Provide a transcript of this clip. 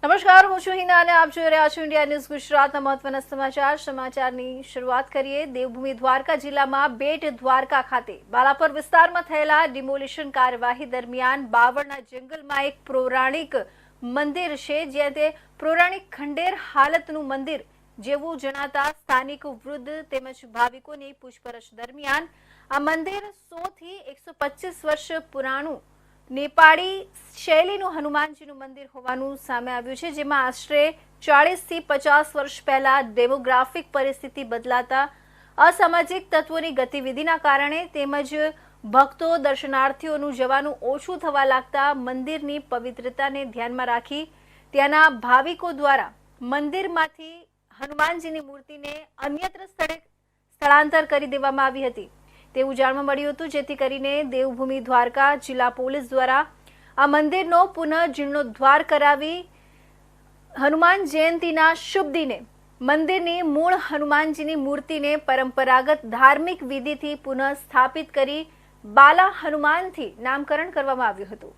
નમસ્કાર, હું છું હિના અને આપ જોઈ રહ્યા છો ઇન્ડિયા ન્યૂઝ ગુજરાતના મહત્વના સમાચારની શરૂઆત કરીએ। દેવભૂમિ દ્વારકા જિલ્લામાં બેટ દ્વારકા ખાતે બાલાપર વિસ્તારમાં થયેલા ડિમોલિશન કાર્યવાહી દરમિયાન બાવળના જંગલમાં એક પૌરાણિક મંદિર છે, જ્યાં તે પૌરાણિક ખંડેર હાલતનું મંદિર જેવું જણાતા સ્થાનિક વૃદ્ધ તેમજ ભાવિકોની પૂછપરછ દરમિયાન આ મંદિર 100 થી 125 વર્ષ પુરાણું નેપાળી શૈલીનું હનુમાનજીનું મંદિર હોવાનું સામે આવ્યું છે, જેમાં આશરે 40 થી 50 વર્ષ પહેલા ડેમોગ્રાફિક પરિસ્થિતિ બદલાતા અસામાજિક તત્વોની ગતિવિધિના કારણે તેમજ ભક્તો દર્શનાર્થીઓનું જવાનું ઓછું થવા લાગતા મંદિરની પવિત્રતાને ધ્યાનમાં રાખી ત્યાંના ભાવિકો દ્વારા મંદિરમાંથી હનુમાનજીની મૂર્તિને અન્યત્ર સ્થળાંતર કરી દેવામાં આવી હતી તેવું જાણવા મળ્યું હતું, જેથી કરીને દેવભૂમિ દ્વારકા જિલ્લા પોલીસ દ્વારા આ મંદિરનો પુનઃજીર્ણોદ્ધાર કરાવી હનુમાન જયંતીના શુભ દિને મંદિરની મૂળ હનુમાનજીની મૂર્તિને પરંપરાગત ધાર્મિક વિધિથી પુનઃ સ્થાપિત કરી બાલા હનુમાનથી નામકરણ કરવામાં આવ્યું હતું।